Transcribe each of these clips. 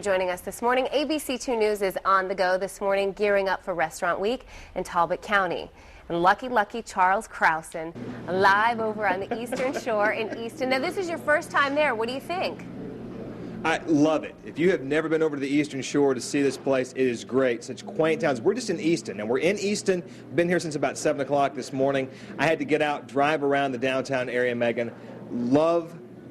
Joining us this morning, ABC2 News is on the go this morning, gearing up for Restaurant Week in Talbot County. And lucky Charles Krausen, live over on the Eastern Shore in Easton. Now, this is your first time there. What do you think? I love it. If you have never been over to the Eastern Shore to see this place, it is great. Such quaint towns. We're just in Easton, and we're in Easton. Been here since about 7 o'clock this morning. I had to get out, drive around the downtown area, Megan.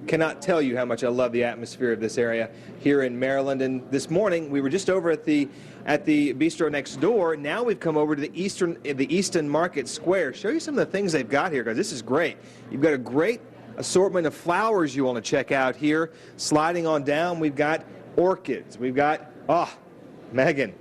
Cannot tell you how much I love the atmosphere of this area here in Maryland. And this morning, we were just over at the bistro next door. Now we've come over to the Easton Market Square. Show you some of the things they've got here, guys. This is great. You've got a great assortment of flowers you want to check out here. Sliding on down, we've got orchids. We've got, Megan,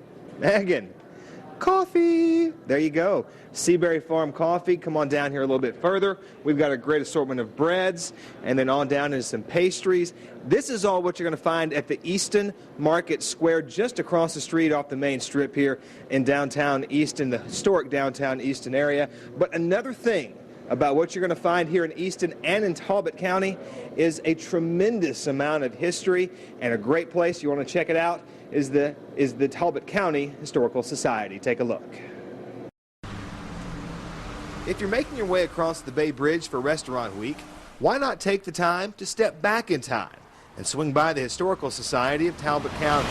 coffee. There you go. Seaberry Farm coffee. Come on down here a little bit further. We've got a great assortment of breads, and then on down into some pastries. This is all what you're going to find at the Easton Market Square, just across the street off the main strip here in downtown Easton, the historic downtown Easton area. But another thing about what you're going to find here in Easton and in Talbot County is a tremendous amount of history, and a great place. You want to check it out is the Talbot County Historical Society. Take a look. If you're making your way across the Bay Bridge for Restaurant Week, why not take the time to step back in time and swing by the Historical Society of Talbot County?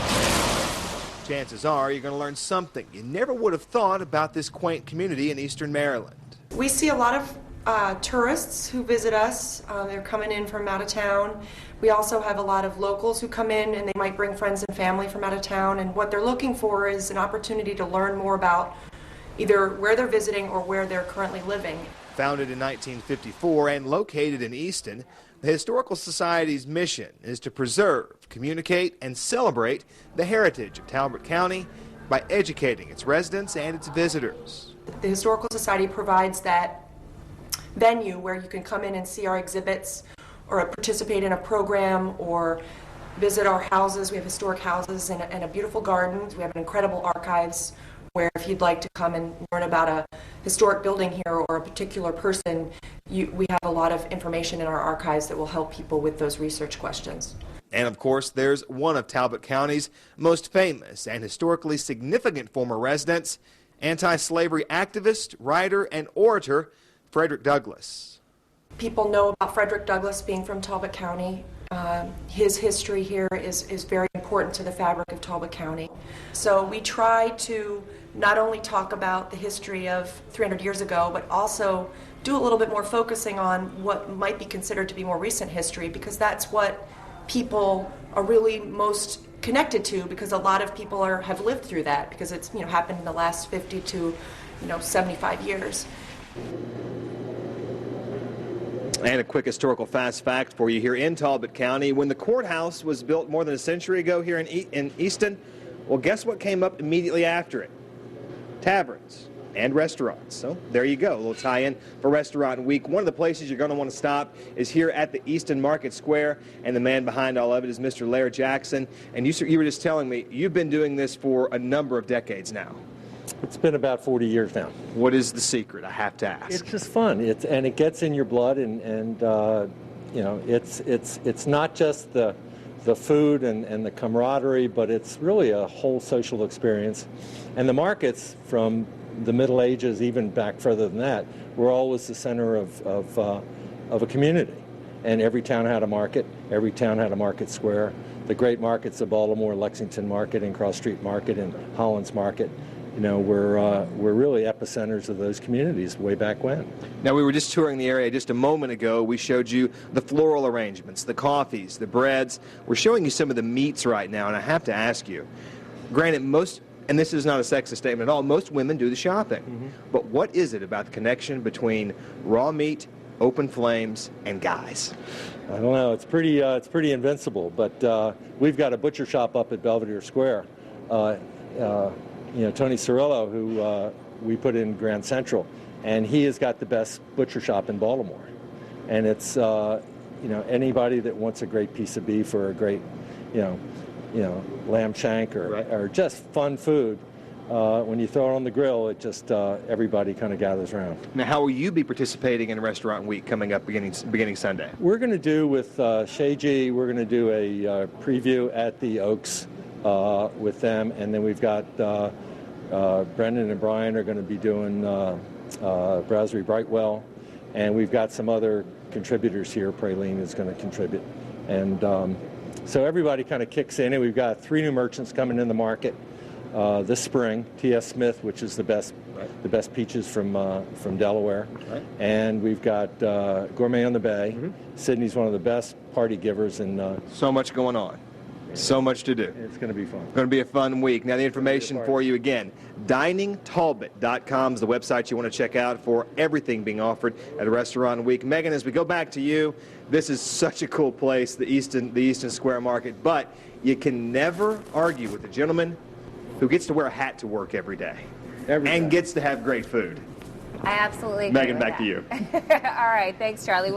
Chances are you're going to learn something you never would have thought about this quaint community in Eastern Maryland. We see a lot of tourists who visit us. They're coming in from out of town. We also have a lot of locals who come in, and they might bring friends and family from out of town, and what they're looking for is an opportunity to learn more about either where they're visiting or where they're currently living. Founded in 1954 and located in Easton, the Historical Society's mission is to preserve, communicate, and celebrate the heritage of Talbot County by educating its residents and its visitors. The Historical Society provides that venue where you can come in and see our exhibits or participate in a program or visit our houses. We have historic houses and a beautiful garden. We have an incredible archives where if you'd like to come and learn about a historic building here or a particular person, we have a lot of information in our archives that will help people with those research questions. And of course, there's one of Talbot County's most famous and historically significant former residents, anti-slavery activist, writer, and orator, Frederick Douglass. People know about Frederick Douglass being from Talbot County. His history here is very important to the fabric of Talbot County. So we try to not only talk about the history of 300 years ago, but also do a little bit more focusing on what might be considered to be more recent history, because that's what people are really most connected to, because a lot of people have lived through that, because it's happened in the last 50 to 75 years. And a quick historical fast fact for you here in Talbot County. When the courthouse was built more than a century ago here in Easton, well, guess what came up immediately after it? Taverns and restaurants. So there you go, a little tie-in for Restaurant Week. One of the places you're going to want to stop is here at the Easton Market Square, and the man behind all of it is Mr. Laird Jackson. And you were just telling me you've been doing this for a number of decades now. It's been about 40 years now. What is the secret? I have to ask. It's just fun. And it gets in your blood, and it's not just the food and the camaraderie, but it's really a whole social experience. And the markets from the Middle Ages, even back further than that, were always the center of a community. And every town had a market. Every town had a market square. The great markets of Baltimore, Lexington Market and Cross Street Market and Holland's Market, we're really epicenters of those communities way back when. Now, we were just touring the area just a moment ago. We showed you the floral arrangements, the coffees, the breads. We're showing you some of the meats right now, and I have to ask you, granted, and this is not a sexist statement at all, most women do the shopping. Mm-hmm. But what is it about the connection between raw meat, open flames, and guys? I don't know. It's pretty invincible. But we've got a butcher shop up at Belvedere Square. Tony Cirillo, who we put in Grand Central, and he has got the best butcher shop in Baltimore. And it's anybody that wants a great piece of beef or a great lamb shank or just fun food, when you throw it on the grill, it just everybody kind of gathers around. Now, how will you be participating in Restaurant Week coming up beginning Sunday? We're going to do with Shay G, we're going to do a preview at the Oaks with them. And then we've got Brendan and Brian are going to be doing Brasserie Brightwell. And we've got some other contributors here. Praline is going to contribute. And so everybody kind of kicks in. And we've got 3 new merchants coming in the market this spring. T.S. Smith, which is the best peaches from Delaware. Right. And we've got Gourmet on the Bay. Mm-hmm. Sydney's one of the best party givers. And so much going on. So much to do. It's going to be fun. Going to be a fun week. Now the information for you again, diningtalbot.com is the website you want to check out for everything being offered at Restaurant Week. Megan, as we go back to you, this is such a cool place, the Easton Square Market, but you can never argue with the gentleman who gets to wear a hat to work every day and gets to have great food. I absolutely agree. Megan, back to you. All right, thanks, Charlie.